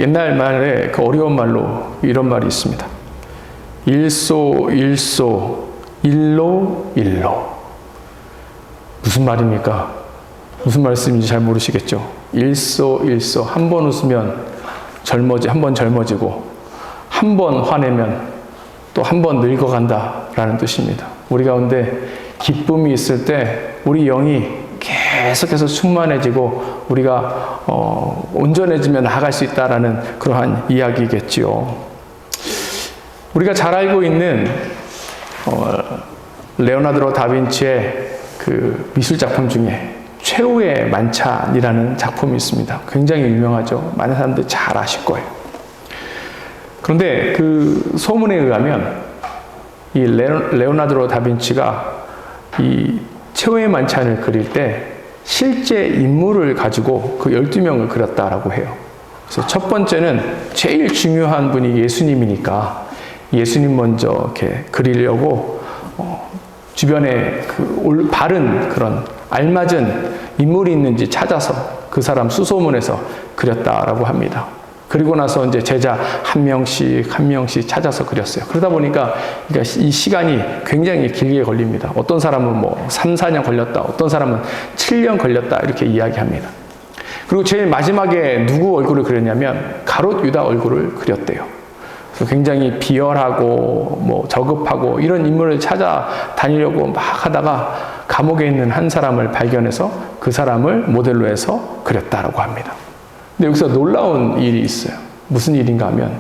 옛날 말에 그 어려운 말로 이런 말이 있습니다. 일소 일로. 무슨 말입니까? 무슨 말씀인지 잘 모르시겠죠? 일소 한 번 웃으면 한 번 젊어지고 한 번 화내면 또 한 번 늙어간다라는 뜻입니다. 우리 가운데 기쁨이 있을 때 우리 영이 계속해서 충만해지고 우리가 온전해지며 나아갈 수 있다라는 그러한 이야기겠지요. 우리가 잘 알고 있는 레오나르도 다빈치의 그 미술 작품 중에 최후의 만찬이라는 작품이 있습니다. 굉장히 유명하죠. 많은 사람들이 잘 아실 거예요. 그런데 그 소문에 의하면 이 레오나르도 다빈치가 이 최후의 만찬을 그릴 때 실제 인물을 가지고 그 12명을 그렸다라고 해요. 그래서 첫 번째는 제일 중요한 분이 예수님이니까 예수님 먼저 이렇게 그리려고 주변에 그 바른 그런 알맞은 인물이 있는지 찾아서 그 사람 수소문해서 그렸다라고 합니다. 그리고 나서 이제 제자 한 명씩 찾아서 그렸어요. 그러다 보니까 이 시간이 굉장히 길게 걸립니다. 어떤 사람은 뭐 3, 4년 걸렸다. 어떤 사람은 7년 걸렸다. 이렇게 이야기합니다. 그리고 제일 마지막에 누구 얼굴을 그렸냐면 가롯 유다 얼굴을 그렸대요. 그래서 굉장히 비열하고 뭐 저급하고 이런 인물을 찾아다니려고 막 하다가 감옥에 있는 한 사람을 발견해서 그 사람을 모델로 해서 그렸다라고 합니다. 근데 여기서 놀라운 일이 있어요. 무슨 일인가 하면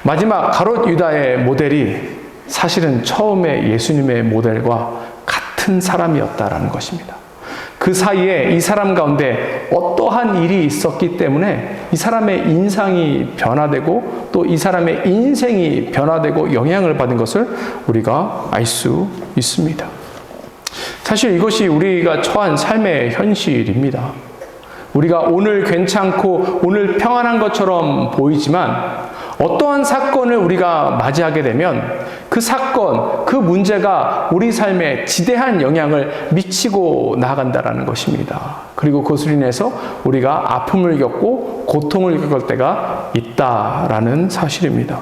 마지막 가롯 유다의 모델이 사실은 처음에 예수님의 모델과 같은 사람이었다라는 것입니다. 그 사이에 이 사람 가운데 어떠한 일이 있었기 때문에 이 사람의 인상이 변화되고 또 이 사람의 인생이 변화되고 영향을 받은 것을 우리가 알 수 있습니다. 사실 이것이 우리가 처한 삶의 현실입니다. 우리가 오늘 괜찮고 오늘 평안한 것처럼 보이지만 어떠한 사건을 우리가 맞이하게 되면 그 사건, 그 문제가 우리 삶에 지대한 영향을 미치고 나아간다는 것입니다. 그리고 그것으로 인해서 우리가 아픔을 겪고 고통을 겪을 때가 있다라는 사실입니다.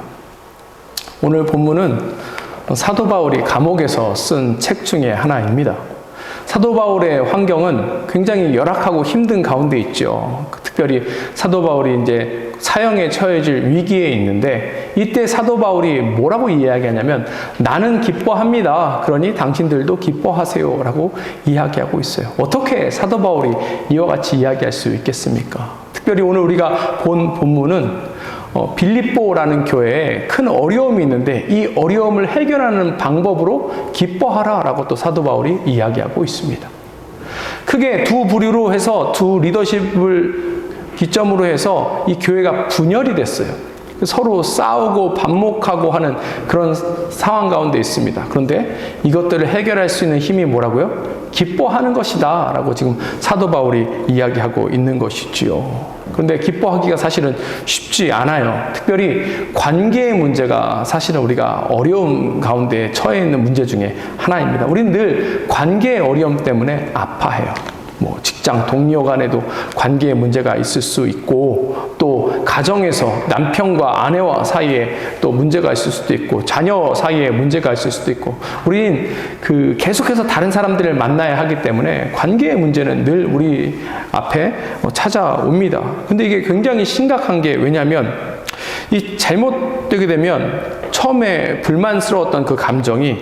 오늘 본문은 사도 바울이 감옥에서 쓴 책 중에 하나입니다. 사도 바울의 환경은 굉장히 열악하고 힘든 가운데 있죠. 특별히 사도 바울이 이제 사형에 처해질 위기에 있는데 이때 사도 바울이 뭐라고 이야기하냐면 나는 기뻐합니다. 그러니 당신들도 기뻐하세요. 라고 이야기하고 있어요. 어떻게 사도 바울이 이와 같이 이야기할 수 있겠습니까? 특별히 오늘 우리가 본 본문은 빌립보라는 교회에 큰 어려움이 있는데 이 어려움을 해결하는 방법으로 기뻐하라 라고 또 사도 바울이 이야기하고 있습니다. 크게 두 부류로 해서 두 리더십을 기점으로 해서 이 교회가 분열이 됐어요. 서로 싸우고 반목하고 하는 그런 상황 가운데 있습니다. 그런데 이것들을 해결할 수 있는 힘이 뭐라고요? 기뻐하는 것이다 라고 지금 사도 바울이 이야기하고 있는 것이지요. 그런데 기뻐하기가 사실은 쉽지 않아요. 특별히 관계의 문제가 사실은 우리가 어려움 가운데 처해 있는 문제 중에 하나입니다. 우리는 늘 관계의 어려움 때문에 아파해요. 뭐 직장 동료 간에도 관계의 문제가 있을 수 있고 또 가정에서 남편과 아내와 사이에 또 문제가 있을 수도 있고 자녀 사이에 문제가 있을 수도 있고 우리는 계속해서 다른 사람들을 만나야 하기 때문에 관계의 문제는 늘 우리 앞에 찾아옵니다. 근데 이게 굉장히 심각한 게 왜냐하면 이 잘못되게 되면 처음에 불만스러웠던 그 감정이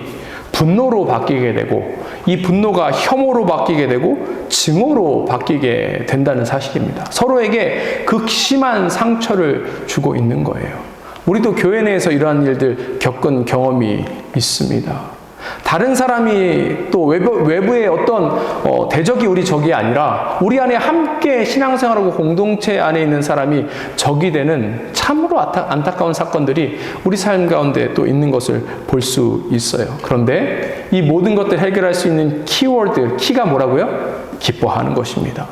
분노로 바뀌게 되고 이 분노가 혐오로 바뀌게 되고 증오로 바뀌게 된다는 사실입니다. 서로에게 극심한 상처를 주고 있는 거예요. 우리도 교회 내에서 이러한 일들 겪은 경험이 있습니다. 다른 사람이 또 외부의 어떤 대적이 우리 적이 아니라 우리 안에 함께 신앙생활하고 공동체 안에 있는 사람이 적이 되는 참으로 안타까운 사건들이 우리 삶 가운데 또 있는 것을 볼 수 있어요. 그런데 이 모든 것들 해결할 수 있는 키가 뭐라고요? 기뻐하는 것입니다.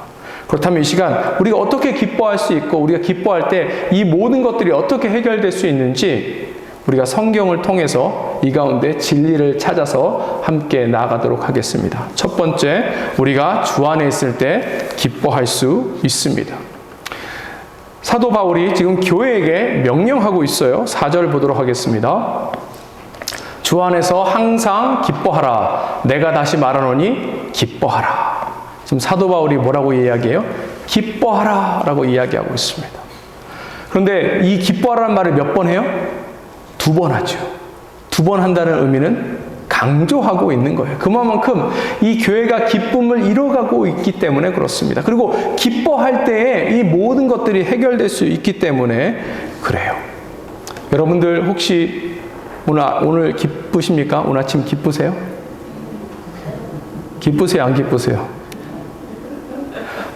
그렇다면 이 시간 우리가 어떻게 기뻐할 수 있고 우리가 기뻐할 때 이 모든 것들이 어떻게 해결될 수 있는지 우리가 성경을 통해서 이 가운데 진리를 찾아서 함께 나아가도록 하겠습니다. 첫 번째, 우리가 주 안에 있을 때 기뻐할 수 있습니다. 사도 바울이 지금 교회에게 명령하고 있어요. 4절 보도록 하겠습니다. 주 안에서 항상 기뻐하라. 내가 다시 말하노니 기뻐하라. 지금 사도 바울이 뭐라고 이야기해요? 기뻐하라 라고 이야기하고 있습니다. 그런데 이 기뻐하라는 말을 몇 번 해요? 2번 하죠. 2번 한다는 의미는 강조하고 있는 거예요. 그만큼 이 교회가 기쁨을 이뤄가고 있기 때문에 그렇습니다. 그리고 기뻐할 때에 이 모든 것들이 해결될 수 있기 때문에 그래요. 여러분들 혹시 오늘 기쁘십니까? 오늘 아침 기쁘세요? 기쁘세요? 안 기쁘세요?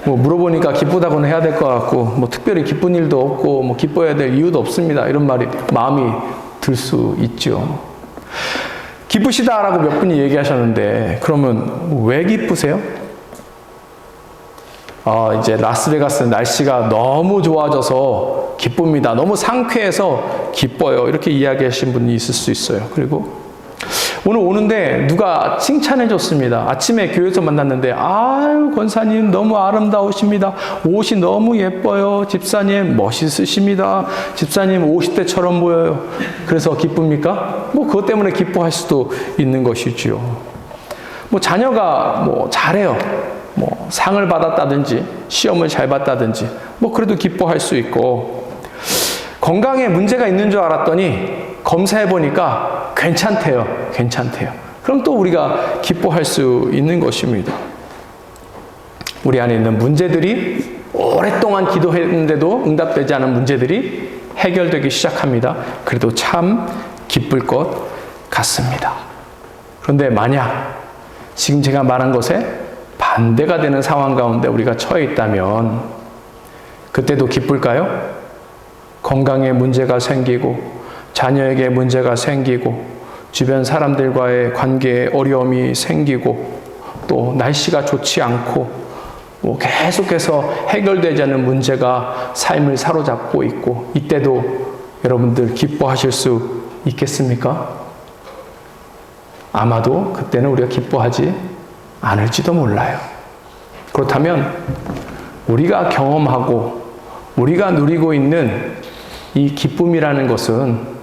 물어보니까 기쁘다고는 해야 될 것 같고, 특별히 기쁜 일도 없고, 기뻐해야 될 이유도 없습니다. 이런 마음이 들 수 있죠. 기쁘시다라고 몇 분이 얘기하셨는데, 그러면 왜 기쁘세요? 이제 라스베가스 날씨가 너무 좋아져서 기쁩니다. 너무 상쾌해서 기뻐요. 이렇게 이야기하신 분이 있을 수 있어요. 그리고 오늘 오는데 누가 칭찬해 줬습니다. 아침에 교회에서 만났는데, 아유, 권사님 너무 아름다우십니다. 옷이 너무 예뻐요. 집사님 멋있으십니다. 집사님 50대처럼 보여요. 그래서 기쁩니까? 그것 때문에 기뻐할 수도 있는 것이지요. 자녀가 잘해요. 상을 받았다든지, 시험을 잘 봤다든지, 그래도 기뻐할 수 있고, 건강에 문제가 있는 줄 알았더니, 검사해보니까 괜찮대요. 그럼 또 우리가 기뻐할 수 있는 것입니다. 우리 안에 있는 문제들이 오랫동안 기도했는데도 응답되지 않은 문제들이 해결되기 시작합니다. 그래도 참 기쁠 것 같습니다. 그런데 만약 지금 제가 말한 것에 반대가 되는 상황 가운데 우리가 처해 있다면 그때도 기쁠까요? 건강에 문제가 생기고 자녀에게 문제가 생기고 주변 사람들과의 관계에 어려움이 생기고 또 날씨가 좋지 않고 계속해서 해결되지 않는 문제가 삶을 사로잡고 있고 이때도 여러분들 기뻐하실 수 있겠습니까? 아마도 그때는 우리가 기뻐하지 않을지도 몰라요. 그렇다면 우리가 경험하고 우리가 누리고 있는 이 기쁨이라는 것은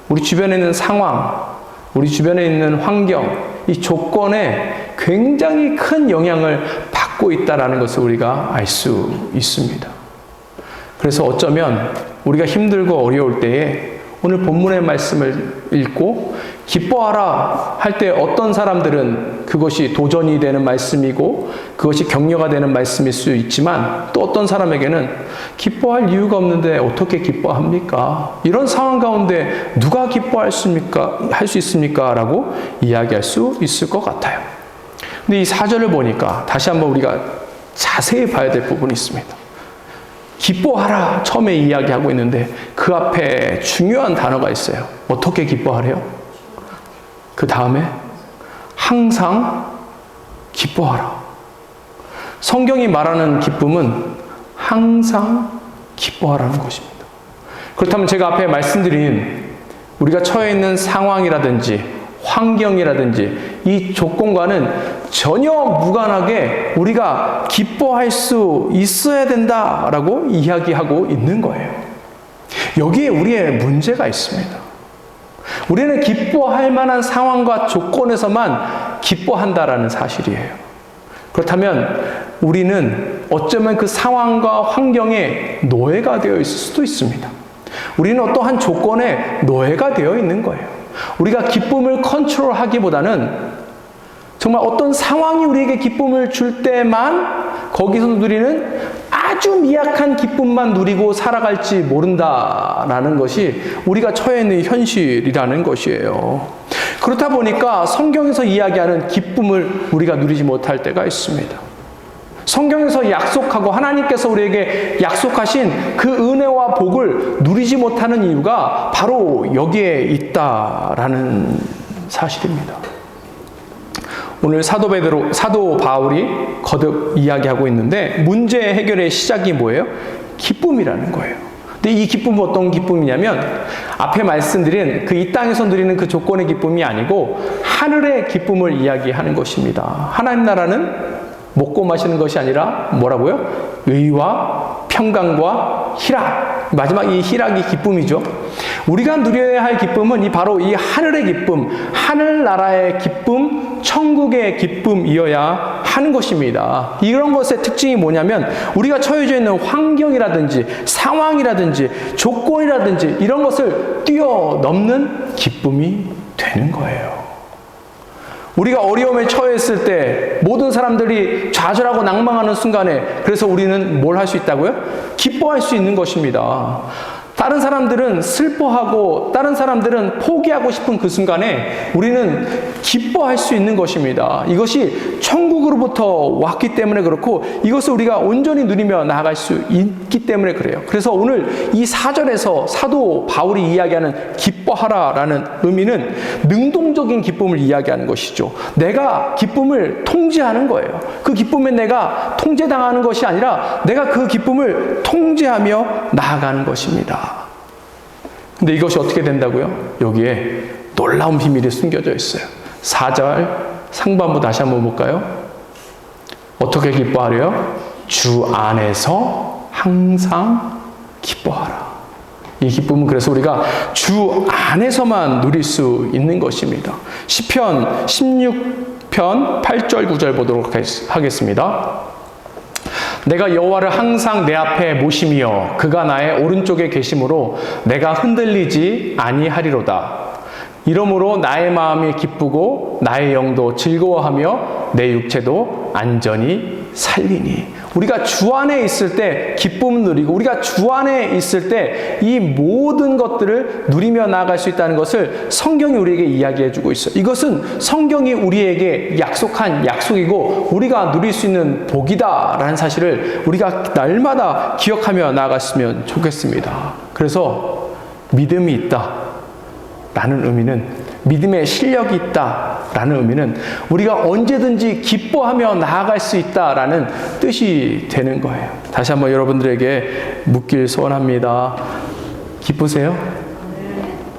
우리 주변에 있는 상황, 우리 주변에 있는 환경, 이 조건에 굉장히 큰 영향을 받고 있다는 것을 우리가 알 수 있습니다. 그래서 어쩌면 우리가 힘들고 어려울 때에 오늘 본문의 말씀을 읽고 기뻐하라 할 때 어떤 사람들은 그것이 도전이 되는 말씀이고 그것이 격려가 되는 말씀일 수 있지만 또 어떤 사람에게는 기뻐할 이유가 없는데 어떻게 기뻐합니까? 이런 상황 가운데 누가 기뻐할 수 있습니까? 라고 이야기할 수 있을 것 같아요. 근데 이 4절을 보니까 다시 한번 우리가 자세히 봐야 될 부분이 있습니다. 기뻐하라 처음에 이야기하고 있는데 그 앞에 중요한 단어가 있어요. 어떻게 기뻐하래요? 그 다음에 항상 기뻐하라. 성경이 말하는 기쁨은 항상 기뻐하라는 것입니다. 그렇다면 제가 앞에 말씀드린 우리가 처해 있는 상황이라든지 환경이라든지 이 조건과는 전혀 무관하게 우리가 기뻐할 수 있어야 된다라고 이야기하고 있는 거예요. 여기에 우리의 문제가 있습니다. 우리는 기뻐할 만한 상황과 조건에서만 기뻐한다라는 사실이에요. 그렇다면 우리는 어쩌면 그 상황과 환경에 노예가 되어 있을 수도 있습니다. 우리는 어떠한 조건에 노예가 되어 있는 거예요. 우리가 기쁨을 컨트롤하기보다는 정말 어떤 상황이 우리에게 기쁨을 줄 때만 거기서 누리는 아주 미약한 기쁨만 누리고 살아갈지 모른다라는 것이 우리가 처해 있는 현실이라는 것이에요. 그렇다 보니까 성경에서 이야기하는 기쁨을 우리가 누리지 못할 때가 있습니다. 성경에서 약속하고 하나님께서 우리에게 약속하신 그 은혜와 복을 누리지 못하는 이유가 바로 여기에 있다라는 사실입니다. 오늘 사도 바울이 거듭 이야기하고 있는데 문제 해결의 시작이 뭐예요? 기쁨이라는 거예요. 근데 이 기쁨은 어떤 기쁨이냐면 앞에 말씀드린 그 이 땅에서 누리는 그 조건의 기쁨이 아니고 하늘의 기쁨을 이야기하는 것입니다. 하나님 나라는 먹고 마시는 것이 아니라 뭐라고요? 의와 평강과 희락. 마지막 이 희락이 기쁨이죠. 우리가 누려야 할 기쁨은 바로 이 하늘의 기쁨, 하늘나라의 기쁨, 천국의 기쁨이어야 하는 것입니다. 이런 것의 특징이 뭐냐면 우리가 처해져 있는 환경이라든지 상황이라든지 조건이라든지 이런 것을 뛰어넘는 기쁨이 되는 거예요. 우리가 어려움에 처했을 때 모든 사람들이 좌절하고 낭망하는 순간에 그래서 우리는 뭘 할 수 있다고요? 기뻐할 수 있는 것입니다. 다른 사람들은 슬퍼하고 다른 사람들은 포기하고 싶은 그 순간에 우리는 기뻐할 수 있는 것입니다. 이것이 천국으로부터 왔기 때문에 그렇고 이것을 우리가 온전히 누리며 나아갈 수 있기 때문에 그래요. 그래서 오늘 이 4절에서 사도 바울이 이야기하는 기뻐하라라는 의미는 능동적인 기쁨을 이야기하는 것이죠. 내가 기쁨을 통제하는 거예요. 그 기쁨에 내가 통제당하는 것이 아니라 내가 그 기쁨을 통제하며 나아가는 것입니다. 근데 이것이 어떻게 된다고요? 여기에 놀라운 비밀이 숨겨져 있어요. 4절 상반부 다시 한번 볼까요? 어떻게 기뻐하래요? 주 안에서 항상 기뻐하라. 이 기쁨은 그래서 우리가 주 안에서만 누릴 수 있는 것입니다. 시편 16편 8절 9절 보도록 하겠습니다. 내가 여호와를 항상 내 앞에 모심이여 그가 나의 오른쪽에 계심으로 내가 흔들리지 아니하리로다. 이러므로 나의 마음이 기쁘고 나의 영도 즐거워하며 내 육체도 안전히 살리니. 우리가 주 안에 있을 때 기쁨을 누리고 우리가 주 안에 있을 때 이 모든 것들을 누리며 나아갈 수 있다는 것을 성경이 우리에게 이야기해 주고 있어요. 이것은 성경이 우리에게 약속한 약속이고 우리가 누릴 수 있는 복이다라는 사실을 우리가 날마다 기억하며 나아갔으면 좋겠습니다. 그래서 믿음이 있다 라는 의미는 믿음의 실력이 있다라는 의미는 우리가 언제든지 기뻐하며 나아갈 수 있다라는 뜻이 되는 거예요. 다시 한번 여러분들에게 묻길 소원합니다. 기쁘세요?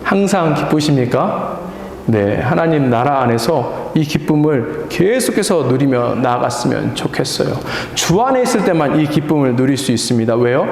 항상 기쁘십니까? 네, 하나님 나라 안에서 이 기쁨을 계속해서 누리며 나아갔으면 좋겠어요. 주 안에 있을 때만 이 기쁨을 누릴 수 있습니다. 왜요?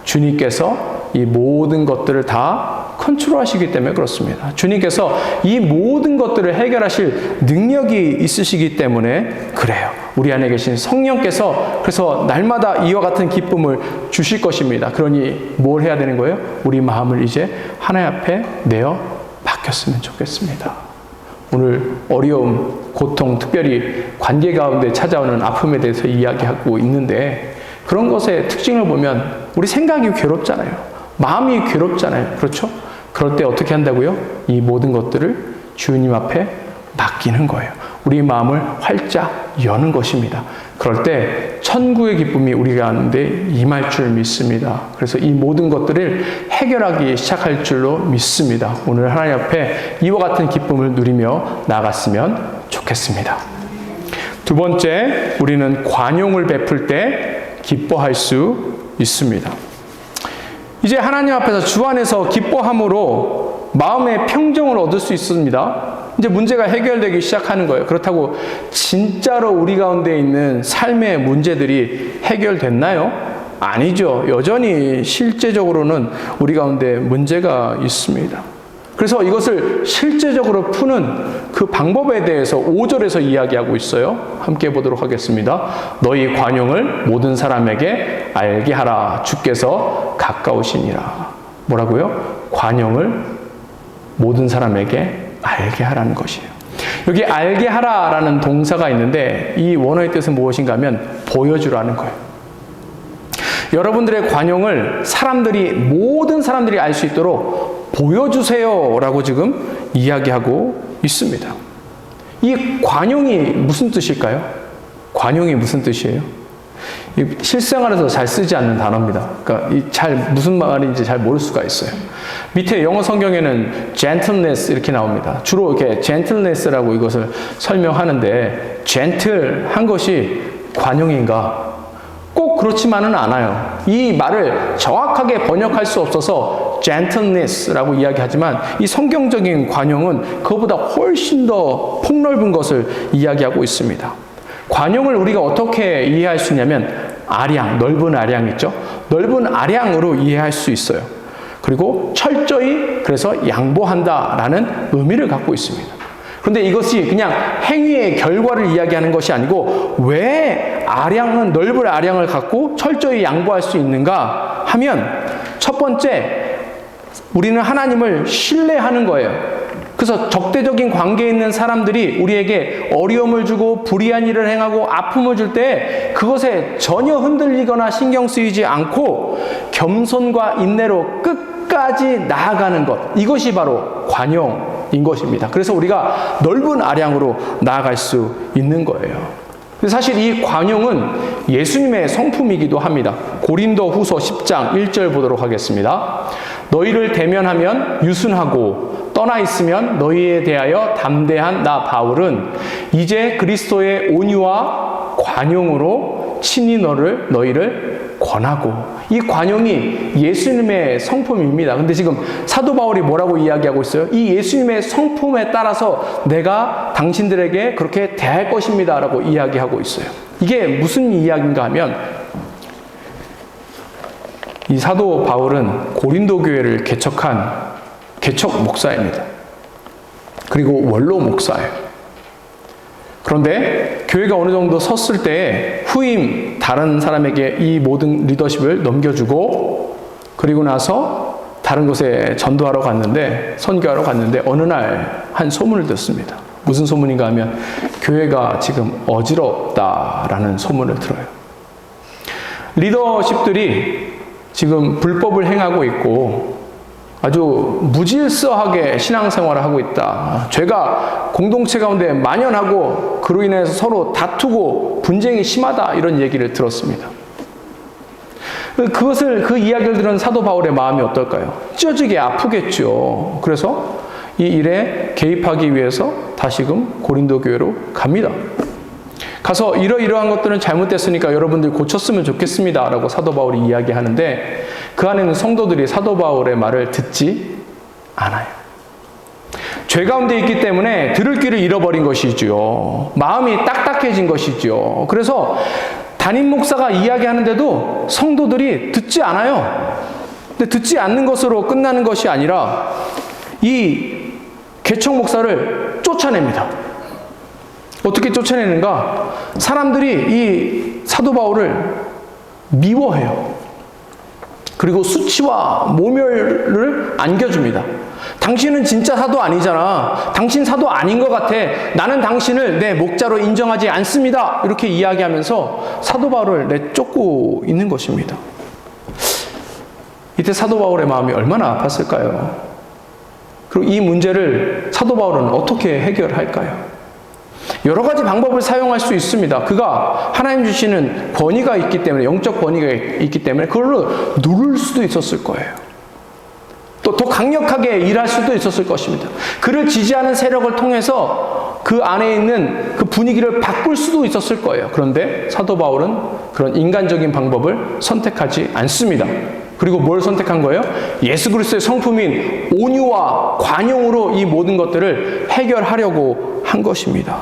주님께서 이 모든 것들을 다 컨트롤하시기 때문에 그렇습니다. 주님께서 이 모든 것들을 해결하실 능력이 있으시기 때문에 그래요. 우리 안에 계신 성령께서 그래서 날마다 이와 같은 기쁨을 주실 것입니다. 그러니 뭘 해야 되는 거예요? 우리 마음을 이제 하나님 앞에 내어 맡겼으면 좋겠습니다. 오늘 어려움, 고통, 특별히 관계 가운데 찾아오는 아픔에 대해서 이야기하고 있는데 그런 것의 특징을 보면 우리 생각이 괴롭잖아요. 마음이 괴롭잖아요. 그렇죠? 그럴 때 어떻게 한다고요? 이 모든 것들을 주님 앞에 맡기는 거예요. 우리 마음을 활짝 여는 것입니다. 그럴 때 천국의 기쁨이 우리 가운데 임할 줄 믿습니다. 그래서 이 모든 것들을 해결하기 시작할 줄로 믿습니다. 오늘 하나님 앞에 이와 같은 기쁨을 누리며 나아갔으면 좋겠습니다. 두 번째, 우리는 관용을 베풀 때 기뻐할 수 있습니다. 이제 하나님 앞에서 주 안에서 기뻐함으로 마음의 평정을 얻을 수 있습니다. 이제 문제가 해결되기 시작하는 거예요. 그렇다고 진짜로 우리 가운데 있는 삶의 문제들이 해결됐나요? 아니죠. 여전히 실제적으로는 우리 가운데 문제가 있습니다. 그래서 이것을 실제적으로 푸는 그 방법에 대해서 5절에서 이야기하고 있어요. 함께 보도록 하겠습니다. 너희 관용을 모든 사람에게 알게 하라. 주께서 가까우시니라. 뭐라고요? 관용을 모든 사람에게 알게 하라는 것이에요. 여기 알게 하라라는 동사가 있는데 이 원어의 뜻은 무엇인가 하면 보여주라는 거예요. 여러분들의 관용을 모든 사람들이 알 수 있도록 보여주세요 라고 지금 이야기하고 있습니다. 이 관용이 무슨 뜻일까요? 관용이 무슨 뜻이에요? 실생활에서 잘 쓰지 않는 단어입니다. 그러니까 무슨 말인지 잘 모를 수가 있어요. 밑에 영어 성경에는 gentleness 이렇게 나옵니다. 주로 이렇게 gentleness라고 이것을 설명하는데 gentle한 것이 관용인가? 꼭 그렇지만은 않아요. 이 말을 정확하게 번역할 수 없어서 gentleness라고 이야기하지만 이 성경적인 관용은 그것보다 훨씬 더 폭넓은 것을 이야기하고 있습니다. 관용을 우리가 어떻게 이해할 수 있냐면 아량, 넓은 아량 있죠? 넓은 아량으로 이해할 수 있어요. 그리고 철저히 그래서 양보한다라는 의미를 갖고 있습니다. 그런데 이것이 그냥 행위의 결과를 이야기하는 것이 아니고 왜 아량은 넓은 아량을 갖고 철저히 양보할 수 있는가 하면 첫 번째 우리는 하나님을 신뢰하는 거예요. 그래서 적대적인 관계에 있는 사람들이 우리에게 어려움을 주고 불의한 일을 행하고 아픔을 줄 때 그것에 전혀 흔들리거나 신경 쓰이지 않고 겸손과 인내로 끝까지 나아가는 것, 이것이 바로 관용인 것입니다. 그래서 우리가 넓은 아량으로 나아갈 수 있는 거예요. 사실 이 관용은 예수님의 성품이기도 합니다. 고린도 후서 10장 1절 보도록 하겠습니다. 너희를 대면하면 유순하고 떠나 있으면 너희에 대하여 담대한 나 바울은 이제 그리스도의 온유와 관용으로 친히 너희를 권하고, 이 관용이 예수님의 성품입니다. 근데 지금 사도 바울이 뭐라고 이야기하고 있어요? 이 예수님의 성품에 따라서 내가 당신들에게 그렇게 대할 것입니다 라고 이야기하고 있어요. 이게 무슨 이야기인가 하면 이 사도 바울은 고린도 교회를 개척한 개척 목사입니다. 그리고 원로 목사예요. 그런데 교회가 어느 정도 섰을 때 후임 다른 사람에게 이 모든 리더십을 넘겨주고, 그리고 나서 다른 곳에 전도하러 갔는데, 선교하러 갔는데 어느 날 한 소문을 듣습니다. 무슨 소문인가 하면 교회가 지금 어지럽다라는 소문을 들어요. 리더십들이 지금 불법을 행하고 있고 아주 무질서하게 신앙생활을 하고 있다. 죄가 공동체 가운데 만연하고 그로 인해서 서로 다투고 분쟁이 심하다, 이런 얘기를 들었습니다. 그 이야기를 들은 사도 바울의 마음이 어떨까요? 찢어지게 아프겠죠. 그래서 이 일에 개입하기 위해서 다시금 고린도 교회로 갑니다. 가서 이러이러한 것들은 잘못됐으니까 여러분들 고쳤으면 좋겠습니다 라고 사도 바울이 이야기하는데, 그 안에는 성도들이 사도 바울의 말을 듣지 않아요. 죄 가운데 있기 때문에 들을 귀를 잃어버린 것이지요. 마음이 딱딱해진 것이지요. 그래서 담임 목사가 이야기하는데도 성도들이 듣지 않아요. 근데 듣지 않는 것으로 끝나는 것이 아니라 이 개척 목사를 쫓아냅니다. 어떻게 쫓아내는가? 사람들이 이 사도 바울을 미워해요. 그리고 수치와 모멸을 안겨줍니다. 당신은 진짜 사도 아니잖아. 당신 사도 아닌 것 같아. 나는 당신을 내 목자로 인정하지 않습니다. 이렇게 이야기하면서 사도 바울을 내쫓고 있는 것입니다. 이때 사도 바울의 마음이 얼마나 아팠을까요? 그리고 이 문제를 사도 바울은 어떻게 해결할까요? 여러 가지 방법을 사용할 수 있습니다. 그가 하나님 주시는 권위가 있기 때문에, 영적 권위가 있기 때문에 그걸로 누를 수도 있었을 거예요. 또 더 강력하게 일할 수도 있었을 것입니다. 그를 지지하는 세력을 통해서 그 안에 있는 그 분위기를 바꿀 수도 있었을 거예요. 그런데 사도 바울은 그런 인간적인 방법을 선택하지 않습니다. 그리고 뭘 선택한 거예요? 예수 그리스도의 성품인 온유와 관용으로 이 모든 것들을 해결하려고 한 것입니다.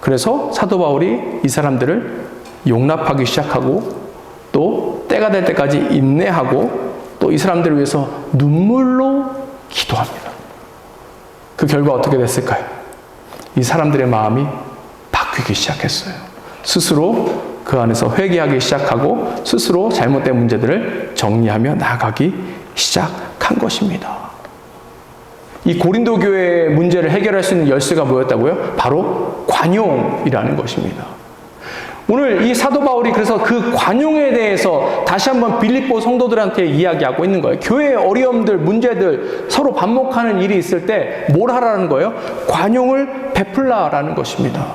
그래서 사도 바울이 이 사람들을 용납하기 시작하고, 또 때가 될 때까지 인내하고, 또 이 사람들을 위해서 눈물로 기도합니다. 그 결과 어떻게 됐을까요? 이 사람들의 마음이 바뀌기 시작했어요. 스스로 그 안에서 회개하기 시작하고 스스로 잘못된 문제들을 정리하며 나아가기 시작한 것입니다. 이 고린도 교회의 문제를 해결할 수 있는 열쇠가 뭐였다고요? 바로 관용이라는 것입니다. 오늘 이 사도 바울이 그래서 그 관용에 대해서 다시 한번 빌립보 성도들한테 이야기하고 있는 거예요. 교회의 어려움들, 문제들, 서로 반목하는 일이 있을 때 뭘 하라는 거예요? 관용을 베풀라라는 것입니다.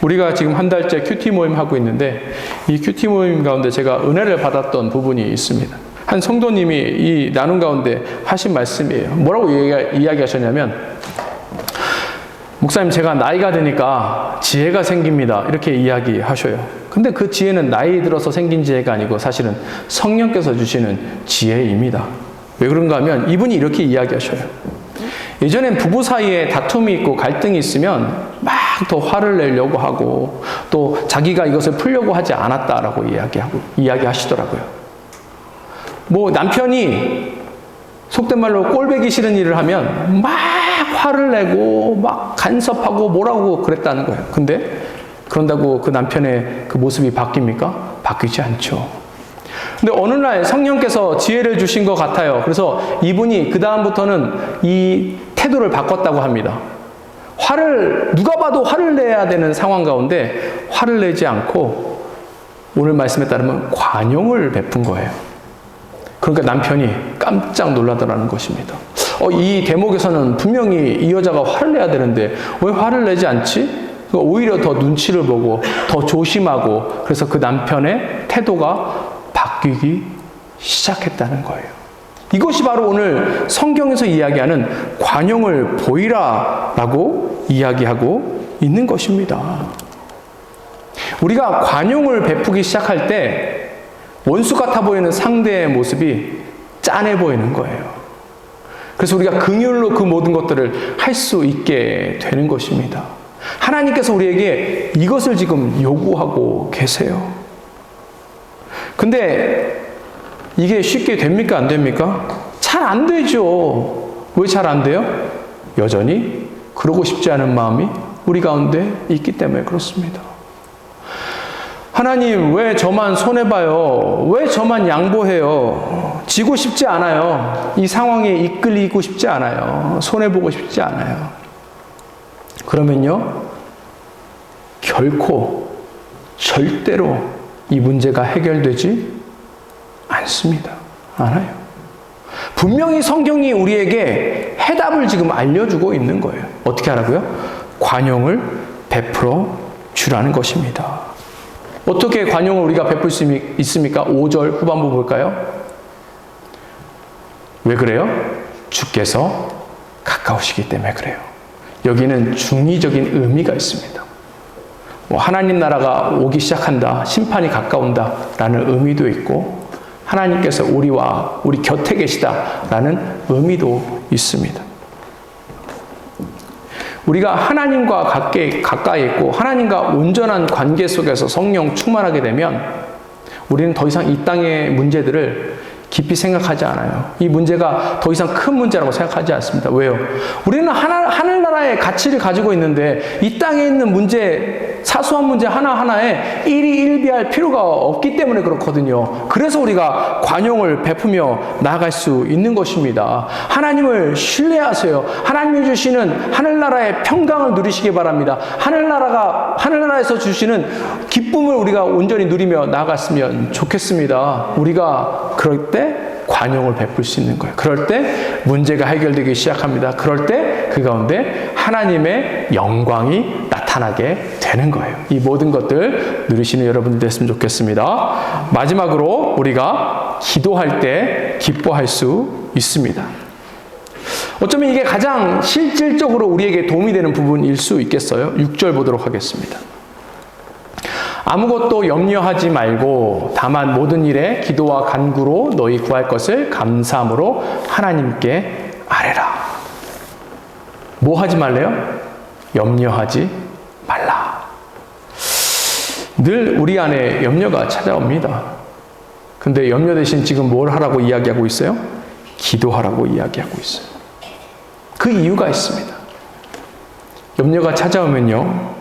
우리가 지금 한 달째 큐티 모임 하고 있는데, 이 큐티 모임 가운데 제가 은혜를 받았던 부분이 있습니다. 한 성도님이 이 나눔 가운데 하신 말씀이에요. 뭐라고 이야기하셨냐면, 목사님, 제가 나이가 드니까 지혜가 생깁니다. 이렇게 이야기하셔요. 근데 그 지혜는 나이 들어서 생긴 지혜가 아니고 사실은 성령께서 주시는 지혜입니다. 왜 그런가 하면 이분이 이렇게 이야기하셔요. 예전엔 부부 사이에 다툼이 있고 갈등이 있으면 막 더 화를 내려고 하고 또 자기가 이것을 풀려고 하지 않았다라고 이야기하시더라고요. 뭐 남편이 속된 말로 꼴보기 싫은 일을 하면 막 화를 내고 막 간섭하고 뭐라고 그랬다는 거예요. 근데 그런다고 그 남편의 그 모습이 바뀝니까? 바뀌지 않죠. 근데 어느 날 성령께서 지혜를 주신 것 같아요. 그래서 이분이 그 다음부터는 이 태도를 바꿨다고 합니다. 누가 봐도 화를 내야 되는 상황 가운데 화를 내지 않고 오늘 말씀에 따르면 관용을 베푼 거예요. 그러니까 남편이 깜짝 놀라더라는 것입니다. 이 대목에서는 분명히 이 여자가 화를 내야 되는데 왜 화를 내지 않지? 오히려 더 눈치를 보고 더 조심하고 그래서 그 남편의 태도가 바뀌기 시작했다는 거예요. 이것이 바로 오늘 성경에서 이야기하는 관용을 보이라라고 이야기하고 있는 것입니다. 우리가 관용을 베푸기 시작할 때 원수 같아 보이는 상대의 모습이 짠해 보이는 거예요. 그래서 우리가 긍휼로 그 모든 것들을 할 수 있게 되는 것입니다. 하나님께서 우리에게 이것을 지금 요구하고 계세요. 근데 이게 쉽게 됩니까? 안 됩니까? 잘 안 되죠. 왜 잘 안 돼요? 여전히 그러고 싶지 않은 마음이 우리 가운데 있기 때문에 그렇습니다. 하나님, 왜 저만 손해봐요? 왜 저만 양보해요? 지고 싶지 않아요. 이 상황에 이끌리고 싶지 않아요. 손해보고 싶지 않아요. 그러면요, 결코, 절대로 이 문제가 해결되지 않습니다. 않아요. 분명히 성경이 우리에게 해답을 지금 알려주고 있는 거예요. 어떻게 하라고요? 관용을 베풀어 주라는 것입니다. 어떻게 관용을 우리가 베풀 수 있습니까? 5절 후반부 볼까요? 왜 그래요? 주께서 가까우시기 때문에 그래요. 여기는 중의적인 의미가 있습니다. 하나님 나라가 오기 시작한다, 심판이 가까운다 라는 의미도 있고 하나님께서 우리 곁에 계시다라는 의미도 있습니다. 우리가 하나님과 가까이 있고 하나님과 온전한 관계 속에서 성령 충만하게 되면 우리는 더 이상 이 땅의 문제들을 깊이 생각하지 않아요. 이 문제가 더 이상 큰 문제라고 생각하지 않습니다. 왜요? 우리는 하늘나라의 가치를 가지고 있는데 이 땅에 있는 문제, 사소한 문제 하나하나에 일희일비할 필요가 없기 때문에 그렇거든요. 그래서 우리가 관용을 베푸며 나아갈 수 있는 것입니다. 하나님을 신뢰하세요. 하나님이 주시는 하늘나라의 평강을 누리시기 바랍니다. 하늘나라에서 주시는 기쁨을 우리가 온전히 누리며 나아갔으면 좋겠습니다. 우리가 그럴 때 관용을 베풀 수 있는 거예요. 그럴 때 문제가 해결되기 시작합니다. 그럴 때 그 가운데 하나님의 영광이 나타나게 되는 거예요. 이 모든 것들 누리시는 여러분들 됐으면 좋겠습니다. 마지막으로 우리가 기도할 때 기뻐할 수 있습니다. 어쩌면 이게 가장 실질적으로 우리에게 도움이 되는 부분일 수 있겠어요. 6절 보도록 하겠습니다. 아무것도 염려하지 말고 다만 모든 일에 기도와 간구로 너희 구할 것을 감사함으로 하나님께 아뢰라. 뭐 하지 말래요? 염려하지 말라. 늘 우리 안에 염려가 찾아옵니다. 근데 염려 대신 지금 뭘 하라고 이야기하고 있어요? 기도하라고 이야기하고 있어요. 그 이유가 있습니다. 염려가 찾아오면요,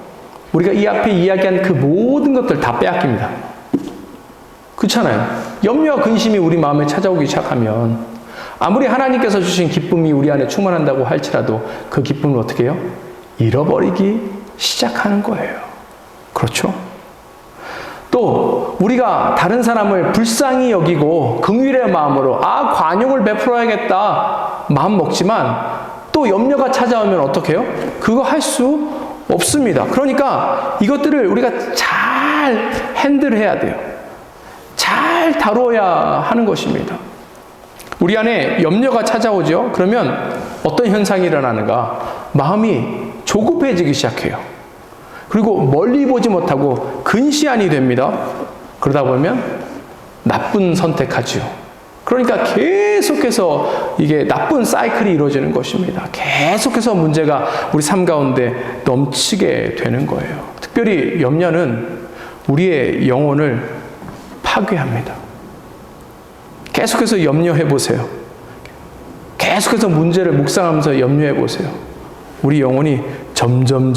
우리가 이 앞에 이야기한 그 모든 것들 다 빼앗깁니다. 그렇잖아요. 염려와 근심이 우리 마음에 찾아오기 시작하면 아무리 하나님께서 주신 기쁨이 우리 안에 충만한다고 할지라도 그 기쁨을 어떻게 해요? 잃어버리기 시작하는 거예요. 그렇죠? 또 우리가 다른 사람을 불쌍히 여기고 긍휼의 마음으로 관용을 베풀어야겠다 마음 먹지만 또 염려가 찾아오면 어떻게 해요? 그거 할 수 없습니다. 그러니까 이것들을 우리가 잘 핸들해야 돼요. 잘 다루어야 하는 것입니다. 우리 안에 염려가 찾아오죠. 그러면 어떤 현상이 일어나는가? 마음이 조급해지기 시작해요. 그리고 멀리 보지 못하고 근시안이 됩니다. 그러다 보면 나쁜 선택하죠. 그러니까 계속해서 이게 나쁜 사이클이 이루어지는 것입니다. 계속해서 문제가 우리 삶 가운데 넘치게 되는 거예요. 특별히 염려는 우리의 영혼을 파괴합니다. 계속해서 염려해 보세요. 계속해서 문제를 묵상하면서 염려해 보세요. 우리 영혼이 점점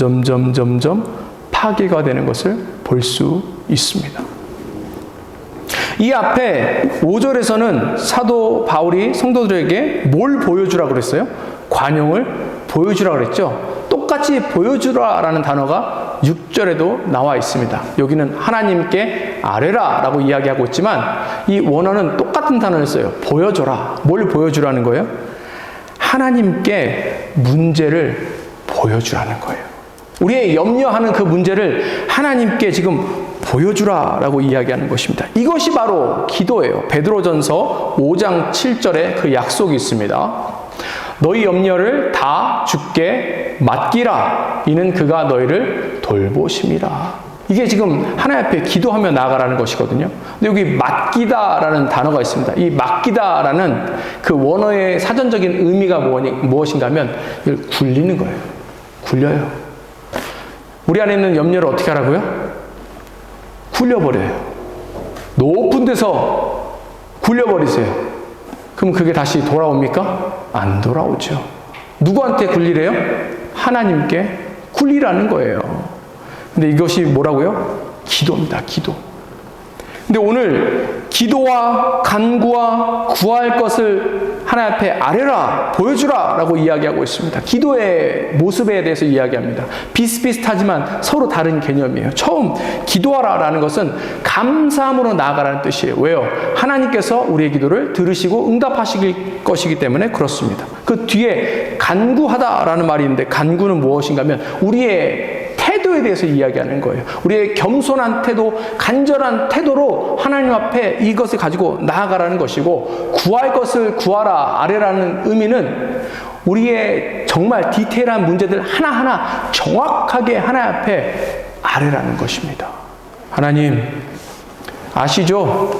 파괴가 되는 것을 볼 수 있습니다. 이 앞에 5절에서는 사도 바울이 성도들에게 뭘 보여주라고 그랬어요? 관용을 보여주라고 그랬죠. 똑같이 보여주라라는 단어가 6절에도 나와 있습니다. 여기는 하나님께 아뢰라 라고 이야기하고 있지만 이 원어는 똑같은 단어를 써요. 보여줘라. 뭘 보여주라는 거예요? 하나님께 문제를 보여주라는 거예요. 우리의 염려하는 그 문제를 하나님께 지금 보여주라라고 이야기하는 것입니다. 이것이 바로 기도예요. 베드로전서 5장 7절에 그 약속이 있습니다. 너희 염려를 다 주께 맡기라. 이는 그가 너희를 돌보심이라. 이게 지금 하나님 앞에 기도하며 나아가라는 것이거든요. 근데 여기 맡기다라는 단어가 있습니다. 이 맡기다라는 그 원어의 사전적인 의미가 무엇인가 하면 이걸 굴리는 거예요. 굴려요. 우리 안에 있는 염려를 어떻게 하라고요? 굴려버려요. 높은 데서 굴려버리세요. 그럼 그게 다시 돌아옵니까? 안 돌아오죠. 누구한테 굴리래요? 하나님께 굴리라는 거예요. 근데 이것이 뭐라고요? 기도입니다. 기도. 근데 오늘 기도와 간구와 구할 것을 하나님 앞에 아뢰라, 보여주라 라고 이야기하고 있습니다. 기도의 모습에 대해서 이야기합니다. 비슷비슷하지만 서로 다른 개념이에요. 처음 기도하라 라는 것은 감사함으로 나아가라는 뜻이에요. 왜요? 하나님께서 우리의 기도를 들으시고 응답하실 것이기 때문에 그렇습니다. 그 뒤에 간구하다 라는 말이 있는데 간구는 무엇인가 하면 우리의 태도에 대해서 이야기하는 거예요. 우리의 겸손한 태도, 간절한 태도로 하나님 앞에 이것을 가지고 나아가라는 것이고 구할 것을 구하라, 아뢰라는 의미는 우리의 정말 디테일한 문제들 하나하나 정확하게 하나님 앞에 아뢰라는 것입니다. 하나님 아시죠?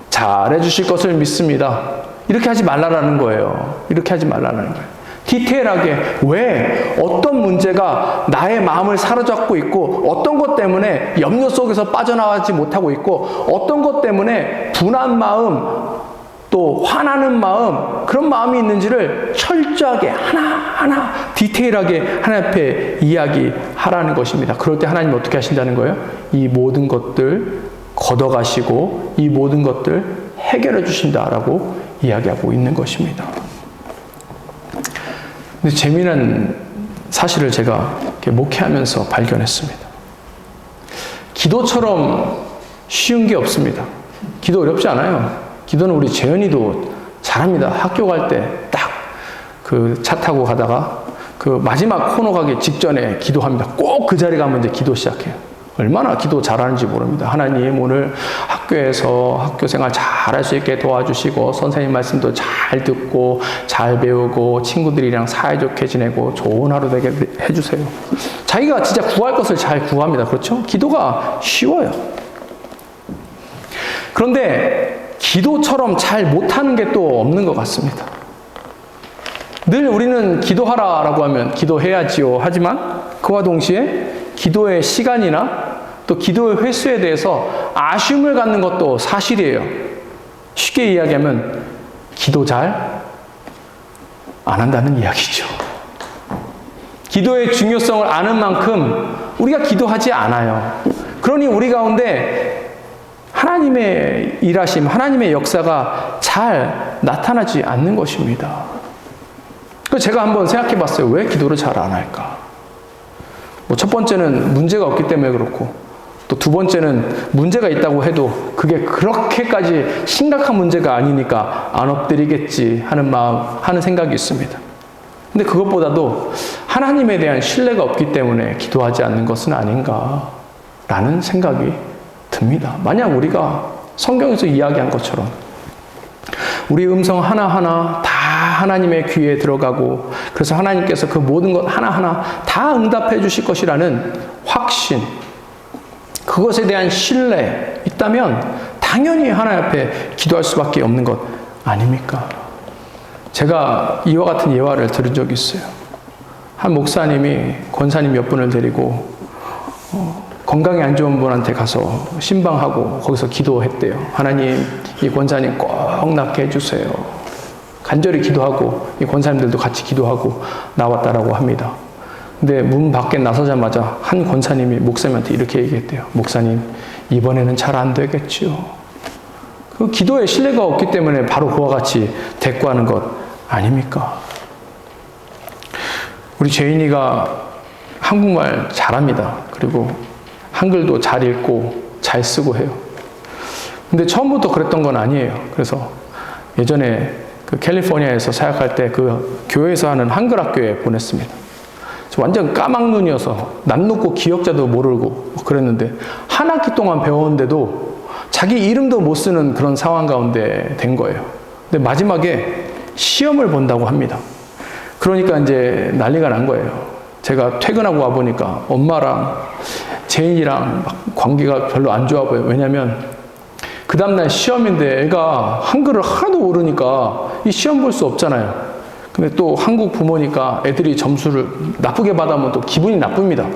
잘해 주실 것을 믿습니다. 이렇게 하지 말라라는 거예요. 이렇게 하지 말라는 거예요. 디테일하게 왜 어떤 문제가 나의 마음을 사로잡고 있고 어떤 것 때문에 염려 속에서 빠져나가지 못하고 있고 어떤 것 때문에 분한 마음 또 화나는 마음 그런 마음이 있는지를 철저하게 하나하나 디테일하게 하나님 앞에 이야기하라는 것입니다. 그럴 때 하나님 어떻게 하신다는 거예요? 이 모든 것들 걷어가시고 이 모든 것들 해결해 주신다라고 이야기하고 있는 것입니다. 근데 재미난 사실을 제가 목회하면서 발견했습니다. 기도처럼 쉬운 게 없습니다. 기도 어렵지 않아요. 기도는 우리 재현이도 잘합니다. 학교 갈 때 딱 그 차 타고 가다가 그 마지막 코너 가기 직전에 기도합니다. 꼭 그 자리 가면 이제 기도 시작해요. 얼마나 기도 잘하는지 모릅니다. 하나님 오늘 학교에서 학교 생활 잘할 수 있게 도와주시고 선생님 말씀도 잘 듣고 잘 배우고 친구들이랑 사이좋게 지내고 좋은 하루 되게 해주세요. 자기가 진짜 구할 것을 잘 구합니다. 그렇죠? 기도가 쉬워요. 그런데 기도처럼 잘 못하는 게 또 없는 것 같습니다. 늘 우리는 기도하라라고 하면 기도해야지요. 하지만 그와 동시에 기도의 시간이나 또 기도의 횟수에 대해서 아쉬움을 갖는 것도 사실이에요. 쉽게 이야기하면 기도 잘 안 한다는 이야기죠. 기도의 중요성을 아는 만큼 우리가 기도하지 않아요. 그러니 우리 가운데 하나님의 일하심, 하나님의 역사가 잘 나타나지 않는 것입니다. 그래서 제가 한번 생각해 봤어요. 왜 기도를 잘 안 할까? 첫 번째는 문제가 없기 때문에 그렇고 또 두 번째는 문제가 있다고 해도 그게 그렇게까지 심각한 문제가 아니니까 안 엎드리겠지 하는 하는 생각이 있습니다. 근데 그것보다도 하나님에 대한 신뢰가 없기 때문에 기도하지 않는 것은 아닌가라는 생각이 듭니다. 만약 우리가 성경에서 이야기한 것처럼 우리 음성 하나하나 다 하나님의 귀에 들어가고 그래서 하나님께서 그 모든 것 하나하나 다 응답해 주실 것이라는 확신, 그것에 대한 신뢰 있다면 당연히 하나님 앞에 기도할 수밖에 없는 것 아닙니까? 제가 이와 같은 예화를 들은 적이 있어요. 한 목사님이 권사님 몇 분을 데리고 건강이 안 좋은 분한테 가서 신방하고 거기서 기도했대요. 하나님, 이 권사님 꼭 낫게 해주세요. 간절히 기도하고 이 권사님들도 같이 기도하고 나왔다라고 합니다. 근데 문 밖에 나서자마자 한 권사님이 목사님한테 이렇게 얘기했대요. 목사님, 이번에는 잘 안 되겠죠. 그 기도에 신뢰가 없기 때문에 바로 그와 같이 대꾸하는 것 아닙니까? 우리 제인이가 한국말 잘합니다. 그리고 한글도 잘 읽고 잘 쓰고 해요. 근데 처음부터 그랬던 건 아니에요. 그래서 예전에 그 캘리포니아에서 사역할 때 그 교회에서 하는 한글 학교에 보냈습니다. 완전 까막눈이어서 남 놓고 기억자도 모르고 그랬는데 한 학기 동안 배웠는데도 자기 이름도 못 쓰는 그런 상황 가운데 된 거예요. 근데 마지막에 시험을 본다고 합니다. 그러니까 이제 난리가 난 거예요. 제가 퇴근하고 와보니까 엄마랑 제인이랑 막 관계가 별로 안 좋아 보여요. 왜냐면 그 다음날 시험인데 애가 한글을 하나도 모르니까 이 시험 볼 수 없잖아요. 근데 또 한국 부모니까 애들이 점수를 나쁘게 받으면 또 기분이 나쁩니다.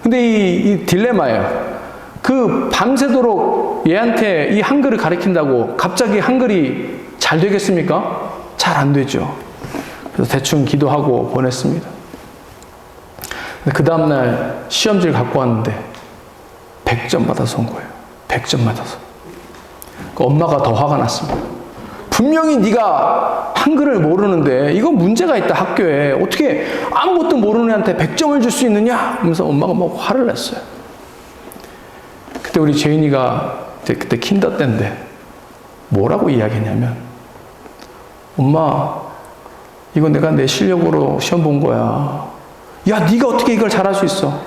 근데 이 딜레마예요. 그 밤새도록 얘한테 이 한글을 가르친다고 갑자기 한글이 잘 되겠습니까? 잘 안 되죠. 그래서 대충 기도하고 보냈습니다. 근데 그 다음날 시험지를 갖고 왔는데 100점 받아서 온 거예요. 100점 받아서. 그 엄마가 더 화가 났습니다. 분명히 네가 한글을 모르는데 이거 문제가 있다 학교에. 어떻게 아무것도 모르는 애한테 100점을 줄 수 있느냐? 하면서 엄마가 막 화를 냈어요. 그때 우리 제인이가 그때 킨더 때인데 뭐라고 이야기했냐면 엄마 이거 내가 내 실력으로 시험 본 거야. 야 네가 어떻게 이걸 잘할 수 있어?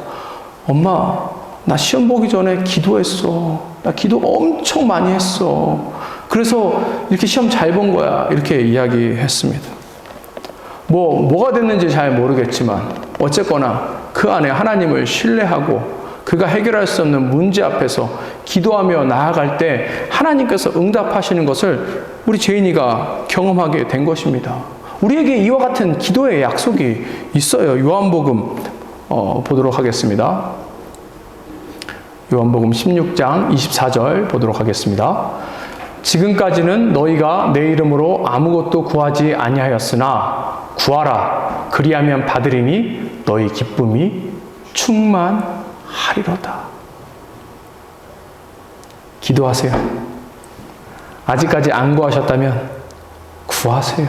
엄마 나 시험 보기 전에 기도했어. 나 기도 엄청 많이 했어. 그래서 이렇게 시험 잘 본 거야. 이렇게 이야기했습니다. 뭐가 됐는지 잘 모르겠지만 어쨌거나 그 안에 하나님을 신뢰하고 그가 해결할 수 없는 문제 앞에서 기도하며 나아갈 때 하나님께서 응답하시는 것을 우리 제인이가 경험하게 된 것입니다. 우리에게 이와 같은 기도의 약속이 있어요. 요한복음 보도록 하겠습니다. 요한복음 16장 24절 보도록 하겠습니다. 지금까지는 너희가 내 이름으로 아무것도 구하지 아니하였으나 구하라 그리하면 받으리니 너희 기쁨이 충만하리로다. 기도하세요. 아직까지 안 구하셨다면 구하세요.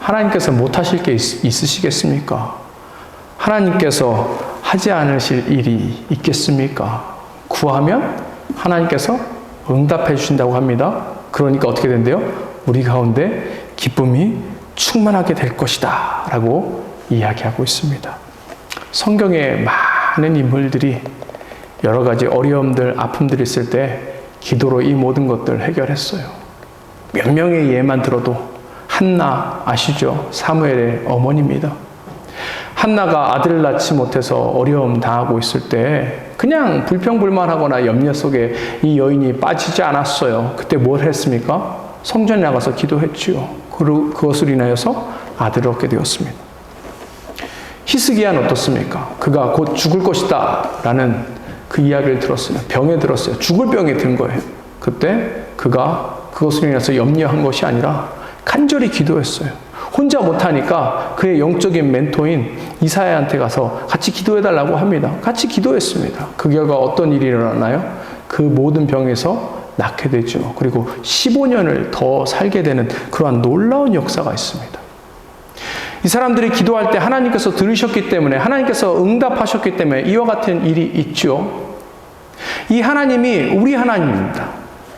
하나님께서 못하실 게 있으시겠습니까? 하나님께서 하지 않으실 일이 있겠습니까? 구하면 하나님께서 응답해 주신다고 합니다. 그러니까 어떻게 된대요? 우리 가운데 기쁨이 충만하게 될 것이다 라고 이야기하고 있습니다. 성경에 많은 인물들이 여러 가지 어려움들, 아픔들이 있을 때 기도로 이 모든 것들을 해결했어요. 몇 명의 예만 들어도 한나 아시죠? 사무엘의 어머니입니다. 한나가 아들을 낳지 못해서 어려움 당하고 있을 때 그냥 불평불만하거나 염려 속에 이 여인이 빠지지 않았어요. 그때 뭘 했습니까? 성전에 나가서 기도했지요. 그것을 인하여서 아들을 얻게 되었습니다. 히스기야는 어떻습니까? 그가 곧 죽을 것이다 라는 그 이야기를 들었어요. 병에 들었어요. 죽을 병에 든 거예요. 그때 그가 그것을 인해서 염려한 것이 아니라 간절히 기도했어요. 혼자 못하니까 그의 영적인 멘토인 이사야한테 가서 같이 기도해달라고 합니다. 같이 기도했습니다. 그 결과 어떤 일이 일어나나요? 그 모든 병에서 낫게 되죠. 그리고 15년을 더 살게 되는 그러한 놀라운 역사가 있습니다. 이 사람들이 기도할 때 하나님께서 들으셨기 때문에 하나님께서 응답하셨기 때문에 이와 같은 일이 있죠. 이 하나님이 우리 하나님입니다.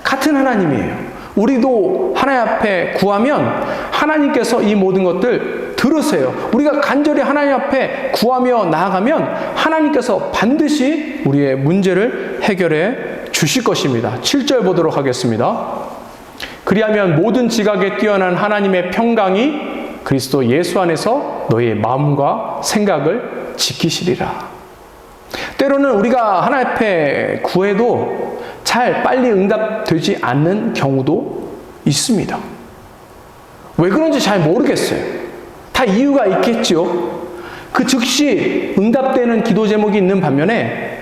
같은 하나님이에요. 우리도 하나님 앞에 구하면 하나님께서 이 모든 것들 들으세요. 우리가 간절히 하나님 앞에 구하며 나아가면 하나님께서 반드시 우리의 문제를 해결해 주실 것입니다. 7절 보도록 하겠습니다. 그리하면 모든 지각에 뛰어난 하나님의 평강이 그리스도 예수 안에서 너희의 마음과 생각을 지키시리라. 때로는 우리가 하나님 앞에 구해도 잘 빨리 응답되지 않는 경우도 있습니다. 왜 그런지 잘 모르겠어요. 다 이유가 있겠죠. 그 즉시 응답되는 기도 제목이 있는 반면에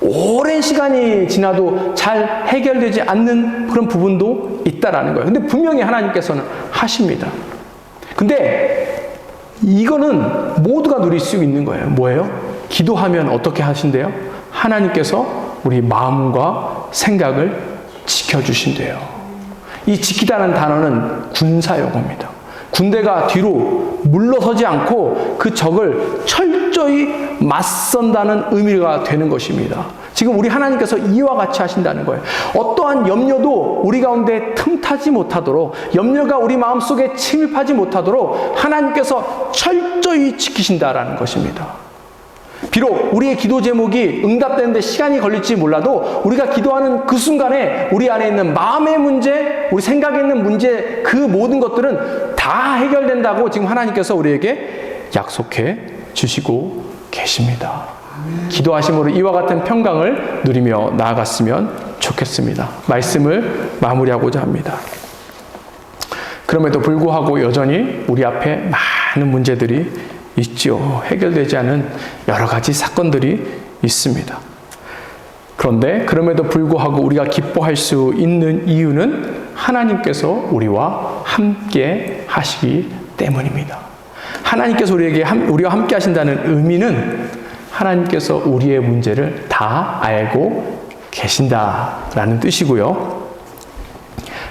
오랜 시간이 지나도 잘 해결되지 않는 그런 부분도 있다라는 거예요. 근데 분명히 하나님께서는 하십니다. 근데 이거는 모두가 누릴 수 있는 거예요. 뭐예요? 기도하면 어떻게 하신대요? 하나님께서 우리 마음과 생각을 지켜주신대요. 이 지키다는 단어는 군사용어입니다. 군대가 뒤로 물러서지 않고 그 적을 철저히 맞선다는 의미가 되는 것입니다. 지금 우리 하나님께서 이와 같이 하신다는 거예요. 어떠한 염려도 우리 가운데 틈타지 못하도록, 염려가 우리 마음속에 침입하지 못하도록 하나님께서 철저히 지키신다라는 것입니다. 비록 우리의 기도 제목이 응답되는데 시간이 걸릴지 몰라도 우리가 기도하는 그 순간에 우리 안에 있는 마음의 문제, 우리 생각에 있는 문제, 그 모든 것들은 다 해결된다고 지금 하나님께서 우리에게 약속해 주시고 계십니다. 기도하심으로 이와 같은 평강을 누리며 나아갔으면 좋겠습니다. 말씀을 마무리하고자 합니다. 그럼에도 불구하고 여전히 우리 앞에 많은 문제들이 있죠. 해결되지 않은 여러 가지 사건들이 있습니다. 그런데 그럼에도 불구하고 우리가 기뻐할 수 있는 이유는 하나님께서 우리와 함께 하시기 때문입니다. 하나님께서 우리와 함께 하신다는 의미는 하나님께서 우리의 문제를 다 알고 계신다라는 뜻이고요.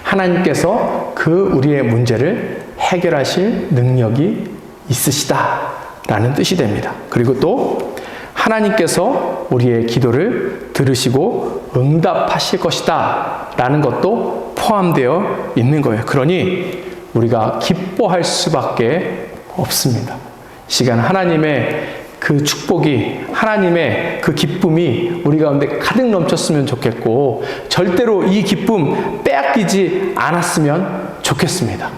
하나님께서 그 우리의 문제를 해결하실 능력이 있으시다라는 뜻이 됩니다. 그리고 또 하나님께서 우리의 기도를 들으시고 응답하실 것이다 라는 것도 포함되어 있는 거예요. 그러니 우리가 기뻐할 수밖에 없습니다. 이 시간 하나님의 그 축복이, 하나님의 그 기쁨이 우리 가운데 가득 넘쳤으면 좋겠고, 절대로 이 기쁨 빼앗기지 않았으면 좋겠습니다.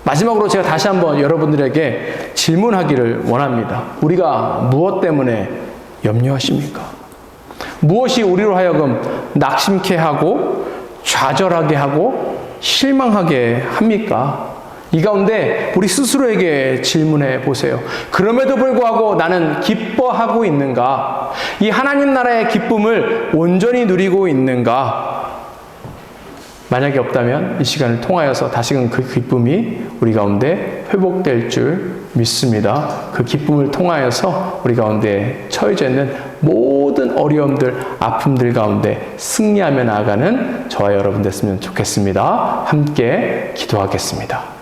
마지막으로 제가 다시 한번 여러분들에게 질문하기를 원합니다. 우리가 무엇 때문에 염려하십니까? 무엇이 우리로 하여금 낙심케 하고 좌절하게 하고 실망하게 합니까? 이 가운데 우리 스스로에게 질문해 보세요. 그럼에도 불구하고 나는 기뻐하고 있는가? 이 하나님 나라의 기쁨을 온전히 누리고 있는가? 만약에 없다면 이 시간을 통하여서 다시금 그 기쁨이 우리 가운데 회복될 줄 믿습니다. 그 기쁨을 통하여서 우리 가운데 처해져 있는 모든 어려움들, 아픔들 가운데 승리하며 나아가는 저와 여러분 됐으면 좋겠습니다. 함께 기도하겠습니다.